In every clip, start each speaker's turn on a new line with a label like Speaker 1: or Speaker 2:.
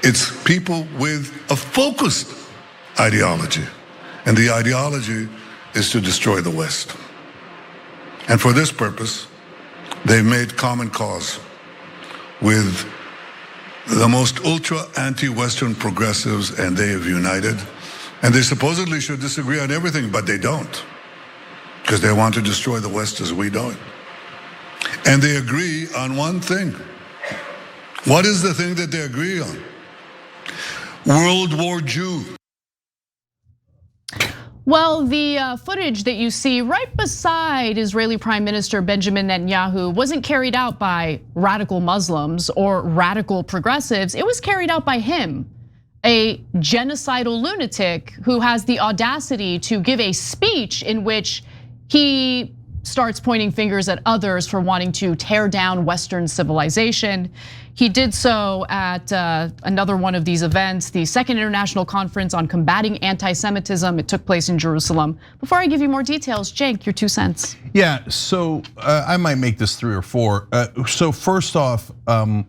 Speaker 1: It's people with a focused ideology. And the ideology is to destroy the West. And for this purpose, they've made common cause with the most ultra anti-Western progressives, and they have united. And they supposedly should disagree on everything, but they don't, because they want to destroy the West as we know it. And they agree on one thing. What is the thing that they agree on? World War Jew.
Speaker 2: Well, the footage that you see right beside Israeli Prime Minister Benjamin Netanyahu wasn't carried out by radical Muslims or radical progressives. It was carried out by him, a genocidal lunatic who has the audacity to give a speech in which he starts pointing fingers at others for wanting to tear down Western civilization. He did so at another one of these events, the Second International Conference on Combating Anti-Semitism. It took place in Jerusalem. Before I give you more details, Cenk, your 2 cents.
Speaker 3: Yeah, so I might make this 3 or 4. So first off, I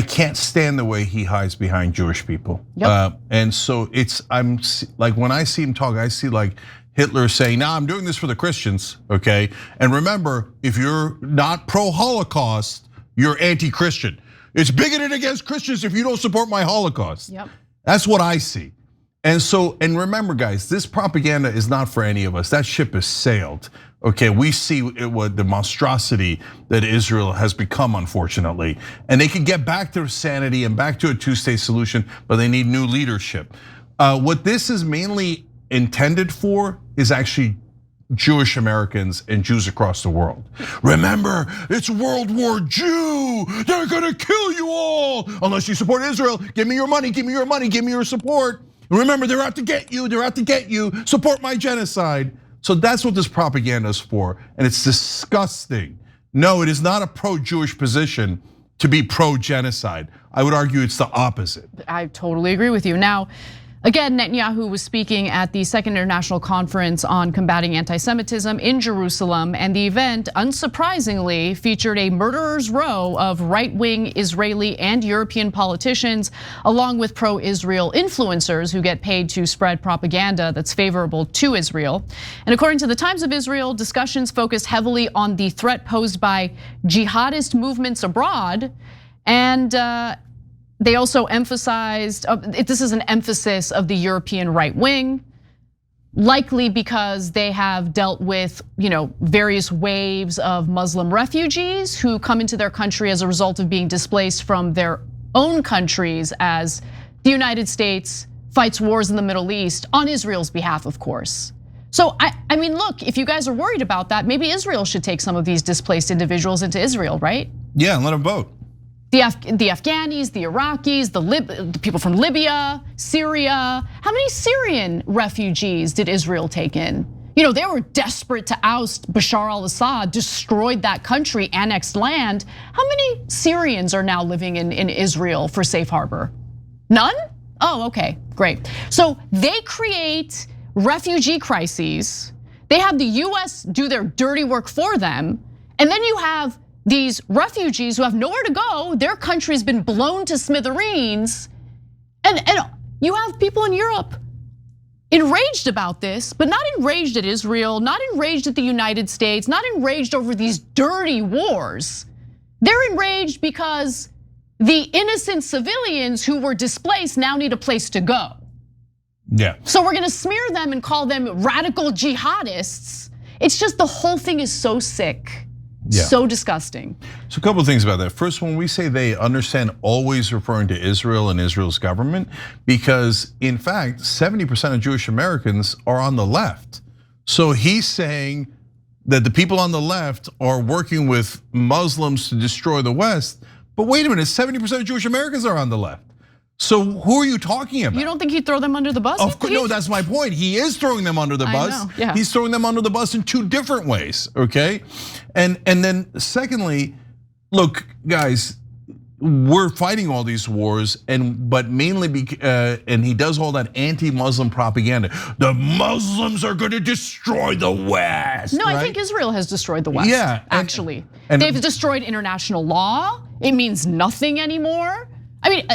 Speaker 3: can't stand the way he hides behind Jewish people. Yep. And so I'm like, when I see him talk, I see like Hitler saying, "Now I'm doing this for the Christians," okay? And remember, if you're not pro-Holocaust, you're anti-Christian. It's bigoted against Christians if you don't support my Holocaust.
Speaker 2: Yep.
Speaker 3: That's what I see. And remember, guys, this propaganda is not for any of us. That ship has sailed. Okay, we see what the monstrosity that Israel has become, unfortunately. And they can get back to sanity and back to a 2-state solution, but they need new leadership. What this is mainly intended for is actually Jewish Americans and Jews across the world. Remember, it's World War Jew. They're gonna kill you all unless you support Israel. Give me your money, give me your money, give me your support. Remember, they're out to get you, they're out to get you. Support my genocide. So that's what this propaganda is for, and it's disgusting. No, it is not a pro-Jewish position to be pro-genocide. I would argue it's the opposite.
Speaker 2: I totally agree with you. Now, again, Netanyahu was speaking at the Second International Conference on Combating Anti-Semitism in Jerusalem, and the event, unsurprisingly, featured a murderer's row of right-wing Israeli and European politicians, along with pro-Israel influencers who get paid to spread propaganda that's favorable to Israel. And according to the Times of Israel, discussions focused heavily on the threat posed by jihadist movements abroad, and they also emphasized, this is an emphasis of the European right wing, likely because they have dealt with various waves of Muslim refugees who come into their country as a result of being displaced from their own countries as the United States fights wars in the Middle East on Israel's behalf, of course. So I mean, look, if you guys are worried about that, maybe Israel should take some of these displaced individuals into Israel, right?
Speaker 3: Yeah, and let them vote.
Speaker 2: The Afghanis, the Iraqis, the people from Libya, Syria. How many Syrian refugees did Israel take in? They were desperate to oust Bashar al-Assad, destroyed that country, annexed land. How many Syrians are now living in Israel for safe harbor? None? Oh, okay, great. So they create refugee crises. They have the US do their dirty work for them. And then you have these refugees who have nowhere to go, their country's been blown to smithereens. And you have people in Europe enraged about this, but not enraged at Israel, not enraged at the United States, not enraged over these dirty wars. They're enraged because the innocent civilians who were displaced now need a place to go.
Speaker 3: Yeah.
Speaker 2: So we're gonna smear them and call them radical jihadists. It's just the whole thing is so sick. Yeah. So disgusting.
Speaker 3: So a couple of things about that. First, when we say they understand, always referring to Israel and Israel's government, because in fact, 70% of Jewish Americans are on the left. So he's saying that the people on the left are working with Muslims to destroy the West. But wait a minute, 70% of Jewish Americans are on the left. So who are you talking about?
Speaker 2: You don't think he'd throw them under the bus?
Speaker 3: Of course, no, that's my point. He is throwing them under the bus.
Speaker 2: I know, yeah.
Speaker 3: He's throwing them under the bus in 2 different ways, okay? And then secondly, look, guys, we're fighting all these wars, but mainly and he does all that anti-Muslim propaganda. The Muslims are going to destroy the West.
Speaker 2: No,
Speaker 3: right?
Speaker 2: I think Israel has destroyed the West.
Speaker 3: Yeah,
Speaker 2: actually, they've destroyed international law. It means nothing anymore. I mean,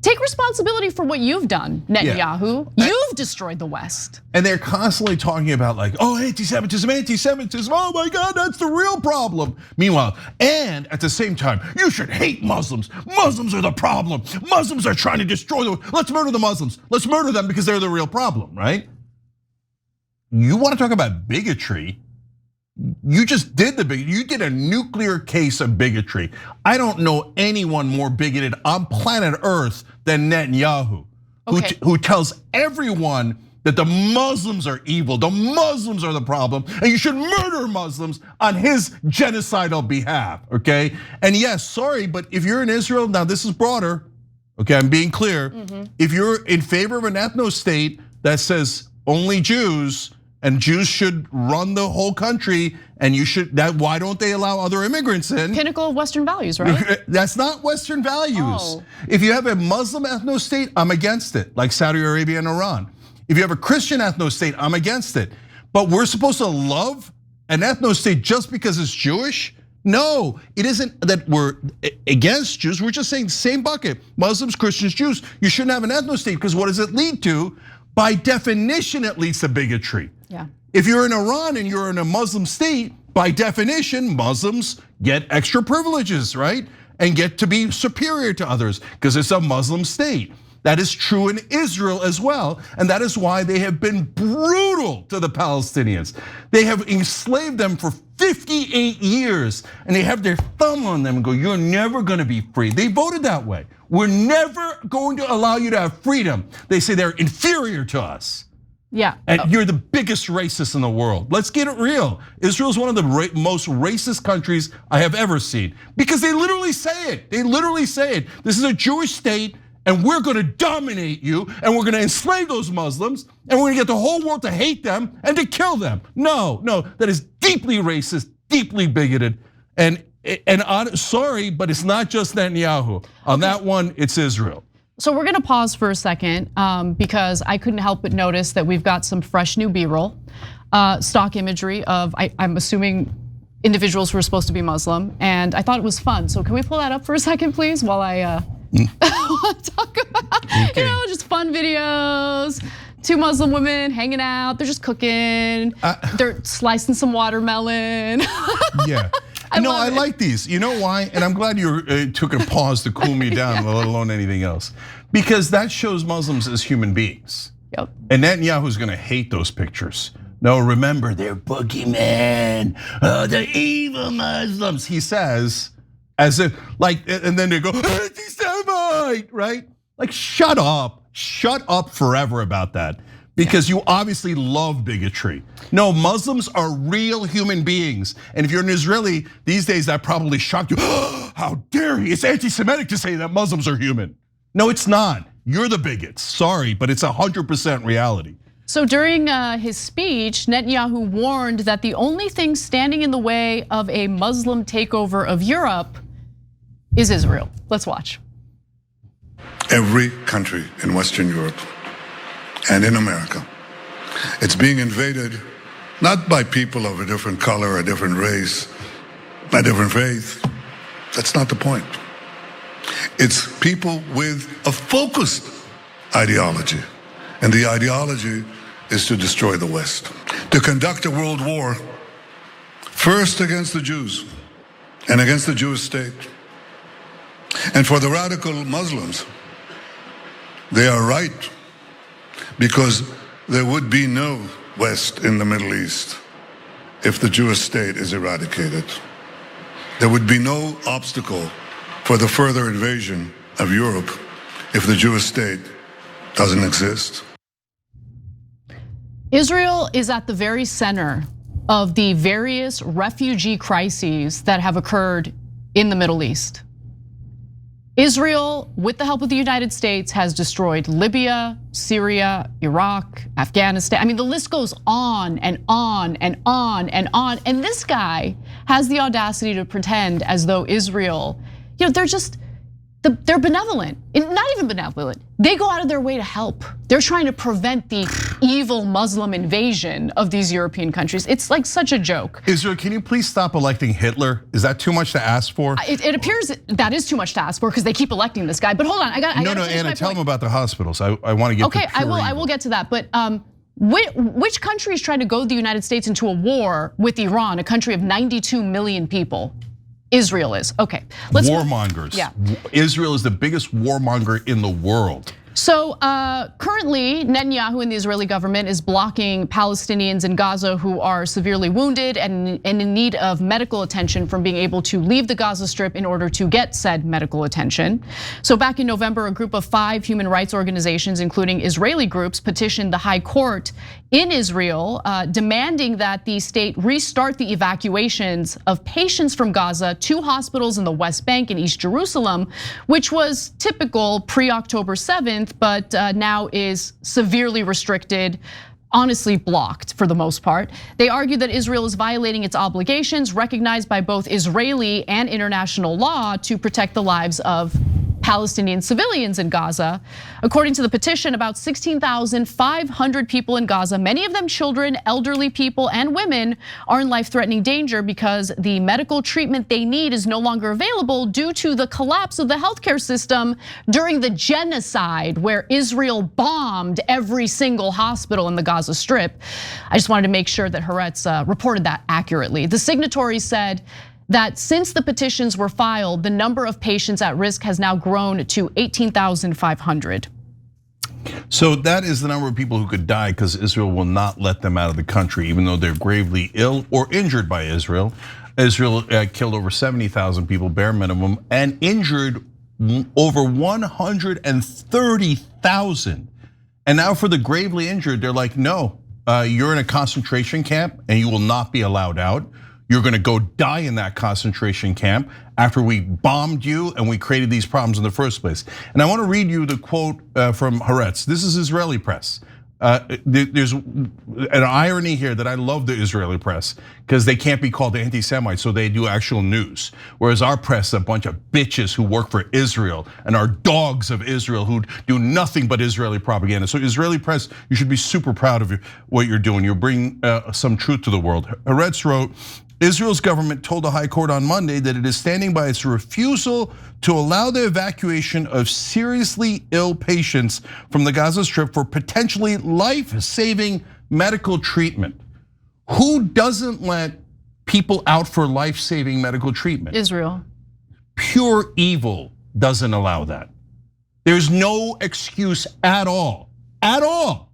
Speaker 2: take responsibility for what you've done, Netanyahu. You've destroyed the West.
Speaker 3: And they're constantly talking about like, oh, anti-Semitism, anti-Semitism. Oh my God, that's the real problem. Meanwhile, and at the same time, you should hate Muslims. Muslims are the problem. Muslims are trying to destroy them. Let's murder the Muslims. Let's murder them because they're the real problem, right? You want to talk about bigotry? You just did you did a nuclear case of bigotry. I don't know anyone more bigoted on planet Earth than Netanyahu, who tells everyone that the Muslims are evil, the Muslims are the problem, and you should murder Muslims on his genocidal behalf, okay? And yes, sorry, but if you're in Israel, now this is broader, okay, I'm being clear. If you're in favor of an ethno state that says only Jews, and Jews should run the whole country, and why don't they allow other immigrants in?
Speaker 2: Pinnacle of Western values, right?
Speaker 3: That's not Western values.
Speaker 2: Oh.
Speaker 3: If you have a Muslim ethno state, I'm against it, like Saudi Arabia and Iran. If you have a Christian ethno state, I'm against it. But we're supposed to love an ethno state just because it's Jewish? No, it isn't that we're against Jews. We're just saying same bucket, Muslims, Christians, Jews. You shouldn't have an ethno state because what does it lead to? By definition, it leads to bigotry.
Speaker 2: Yeah.
Speaker 3: If you're in Iran and you're in a Muslim state, by definition, Muslims get extra privileges, right? And get to be superior to others because it's a Muslim state. That is true in Israel as well. And that is why they have been brutal to the Palestinians. They have enslaved them for 58 years and they have their thumb on them and go, you're never gonna be free. They voted that way. We're never going to allow you to have freedom. They say they're inferior to us.
Speaker 2: Yeah.
Speaker 3: And you're the biggest racist in the world. Let's get it real. Israel is one of the most racist countries I have ever seen because they literally say it. They literally say it. This is a Jewish state and we're gonna dominate you and we're gonna enslave those Muslims and we're gonna get the whole world to hate them and to kill them. No, that is deeply racist, deeply bigoted, and sorry, but it's not just Netanyahu. On that one, it's Israel.
Speaker 2: So we're gonna pause for a second because I couldn't help but notice that we've got some fresh new B-roll, stock imagery of, I'm assuming, individuals who are supposed to be Muslim, and I thought it was fun. So can we pull that up for a second, please, while I talk about, just fun videos. 2 Muslim women hanging out, they're just cooking, they're slicing some watermelon.
Speaker 3: Yeah. I like these. You know why? And I'm glad you took a pause to cool me down, let alone anything else. Because that shows Muslims as human beings.
Speaker 2: Yep.
Speaker 3: And Netanyahu's gonna hate those pictures. No, remember, they're boogeymen, they're evil Muslims, he says, as if, and then they go, anti-Semite, right? Like, shut up forever about that. Because you obviously love bigotry. No, Muslims are real human beings. And if you're an Israeli, these days that probably shocked you. How dare he, it's anti-Semitic to say that Muslims are human. No, it's not, you're the bigots, sorry, but it's 100% reality.
Speaker 2: So during his speech, Netanyahu warned that the only thing standing in the way of a Muslim takeover of Europe is Israel. Let's watch.
Speaker 1: Every country in Western Europe and in America, it's being invaded not by people of a different color, a different race, a different faith. That's not the point. It's people with a focused ideology. And the ideology is to destroy the West, to conduct a world war, first against the Jews and against the Jewish state. And for the radical Muslims, they are right, because there would be no West in the Middle East if the Jewish state is eradicated. There would be no obstacle for the further invasion of Europe if the Jewish state doesn't exist.
Speaker 2: Israel is at the very center of the various refugee crises that have occurred in the Middle East. Israel, with the help of the United States, has destroyed Libya, Syria, Iraq, Afghanistan. I mean, the list goes on and on and on and on. And this guy has the audacity to pretend as though Israel, they're just they're benevolent, not even benevolent. They go out of their way to help. They're trying to prevent the evil Muslim invasion of these European countries. It's like such a joke.
Speaker 3: Israel, can you please stop electing Hitler? Is that too much to ask for?
Speaker 2: It appears that is too much to ask for because they keep electing this guy. But hold on, I got.
Speaker 3: No, Anna, tell them about the hospitals. I want to get.
Speaker 2: Okay, I will get to that. But which country is trying to goad the United States into a war with Iran, a country of 92 million people? Israel is. Okay.
Speaker 3: Warmongers.
Speaker 2: Yeah.
Speaker 3: Israel is the biggest warmonger in the world.
Speaker 2: So currently, Netanyahu and the Israeli government is blocking Palestinians in Gaza who are severely wounded and in need of medical attention from being able to leave the Gaza Strip in order to get said medical attention. So back in November, a group of 5 human rights organizations, including Israeli groups, petitioned the High Court in Israel, demanding that the state restart the evacuations of patients from Gaza to hospitals in the West Bank and East Jerusalem, which was typical pre-October 7th, but now is severely restricted, honestly blocked for the most part. They argue that Israel is violating its obligations recognized by both Israeli and international law to protect the lives of Palestinian civilians in Gaza. According to the petition, about 16,500 people in Gaza, many of them children, elderly people, and women, are in life-threatening danger because the medical treatment they need is no longer available due to the collapse of the healthcare system during the genocide where Israel bombed every single hospital in the Gaza Strip. I just wanted to make sure that SHREDS reported that accurately. The signatories said that since the petitions were filed, the number of patients at risk has now grown to 18,500.
Speaker 3: So that is the number of people who could die because Israel will not let them out of the country, even though they're gravely ill or injured by Israel. Israel killed over 70,000 people, bare minimum, and injured over 130,000. And now for the gravely injured, they're like, no, you're in a concentration camp and you will not be allowed out. You're gonna go die in that concentration camp after we bombed you and we created these problems in the first place. And I wanna read you the quote from SHREDS. This is Israeli press. There's an irony here that I love the Israeli press because they can't be called anti-Semites, so they do actual news. Whereas our press is a bunch of bitches who work for Israel and are dogs of Israel who do nothing but Israeli propaganda. So Israeli press, you should be super proud of what you're doing. You're bringing some truth to the world. SHREDS wrote, Israel's government told the High Court on Monday that it is standing by its refusal to allow the evacuation of seriously ill patients from the Gaza Strip for potentially life-saving medical treatment. Who doesn't let people out for life-saving medical treatment?
Speaker 2: Israel.
Speaker 3: Pure evil doesn't allow that. There's no excuse at all, at all.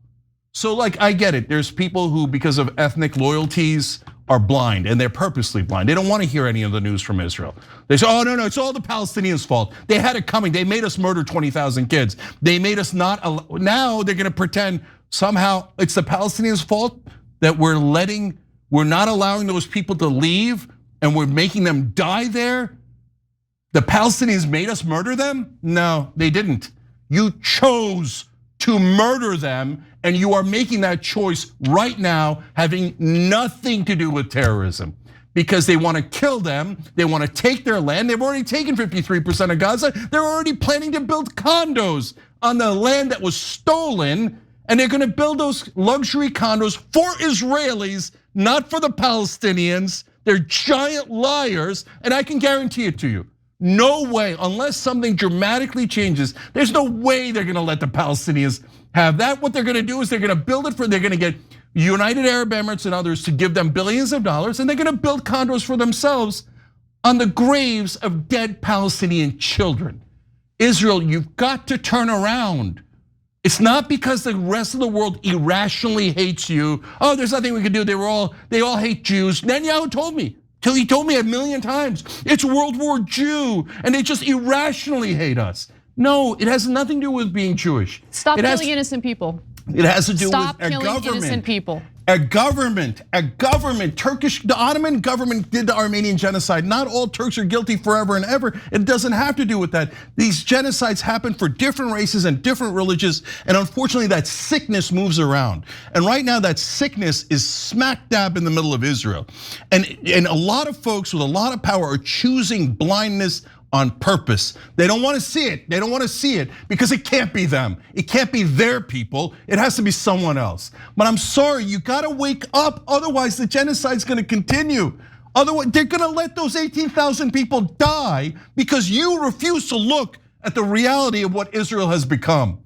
Speaker 3: So like, I get it. There's people who, because of ethnic loyalties, are blind, and they're purposely blind. They don't want to hear any of the news from Israel. They say, oh, no, it's all the Palestinians' fault. They had it coming. They made us murder 20,000 kids. They made us not, now they're gonna pretend somehow it's the Palestinians' fault that we're not allowing those people to leave and we're making them die there. The Palestinians made us murder them? No, they didn't. You chose to murder them, and you are making that choice right now, having nothing to do with terrorism. Because they want to kill them, they want to take their land. They've already taken 53% of Gaza. They're already planning to build condos on the land that was stolen, and they're gonna build those luxury condos for Israelis, not for the Palestinians. They're giant liars, and I can guarantee it to you. No way, unless something dramatically changes, there's no way they're gonna let the Palestinians have that. What they're gonna do is they're gonna build it they're gonna get United Arab Emirates and others to give them billions of dollars, and they're gonna build condos for themselves on the graves of dead Palestinian children. Israel, you've got to turn around. It's not because the rest of the world irrationally hates you. Oh, there's nothing we can do. They all hate Jews. Netanyahu told me. He told me 1,000,000 times, it's World War Jew, and they just irrationally hate us. No, it has nothing to do with being Jewish.
Speaker 2: Stop killing innocent people.
Speaker 3: It has to do with a government.
Speaker 2: Stop killing innocent people.
Speaker 3: A government, the Ottoman government did the Armenian genocide. Not all Turks are guilty forever and ever. It doesn't have to do with that. These genocides happen for different races and different religions, and unfortunately that sickness moves around. And right now that sickness is smack dab in the middle of Israel. And a lot of folks with a lot of power are choosing blindness on purpose. They don't want to see it. They don't want to see it because it can't be them. It can't be their people. It has to be someone else. But I'm sorry, you gotta wake up. Otherwise, the genocide's gonna continue. Otherwise, they're gonna let those 18,000 people die because you refuse to look at the reality of what Israel has become.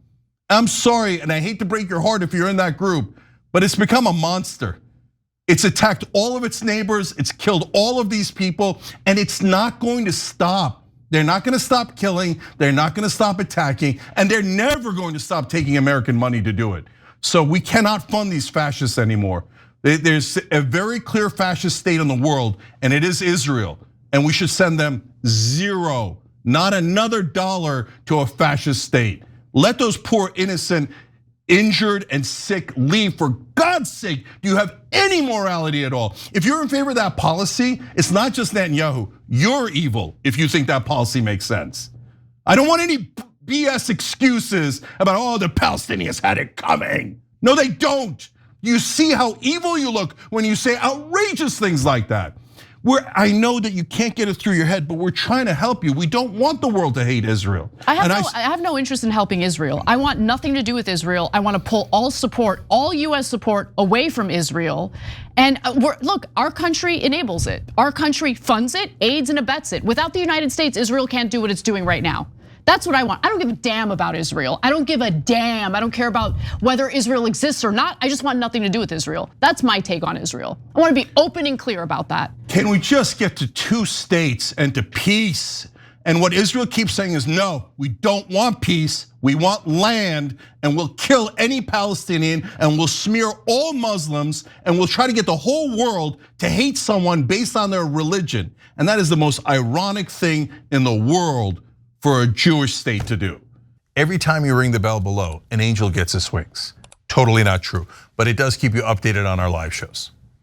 Speaker 3: I'm sorry, and I hate to break your heart if you're in that group, but it's become a monster. It's attacked all of its neighbors, it's killed all of these people, and it's not going to stop. They're not gonna stop killing, they're not gonna stop attacking, and they're never going to stop taking American money to do it. So we cannot fund these fascists anymore. There's a very clear fascist state in the world, and it is Israel. And we should send them zero, not another dollar to a fascist state. Let those poor, innocent, injured and sick leave, for God's sake. Do you have any morality at all? If you're in favor of that policy, it's not just Netanyahu. You're evil if you think that policy makes sense. I don't want any BS excuses about, the Palestinians had it coming. No, they don't. You see how evil you look when you say outrageous things like that. I know that you can't get it through your head, but we're trying to help you. We don't want the world to hate Israel.
Speaker 2: I have no interest in helping Israel. I want nothing to do with Israel. I want to pull all support, all US support away from Israel. And look, our country enables it. Our country funds it, aids and abets it. Without the United States, Israel can't do what it's doing right now. That's what I want. I don't give a damn about Israel. I don't give a damn. I don't care about whether Israel exists or not. I just want nothing to do with Israel. That's my take on Israel. I want to be open and clear about that.
Speaker 3: Can we just get to 2 states and to peace? And what Israel keeps saying is, no, we don't want peace. We want land, and we'll kill any Palestinian, and we'll smear all Muslims, and we'll try to get the whole world to hate someone based on their religion. And that is the most ironic thing in the world for a Jewish state to do. Every time you ring the bell below, an angel gets his wings. Totally not true, but it does keep you updated on our live shows.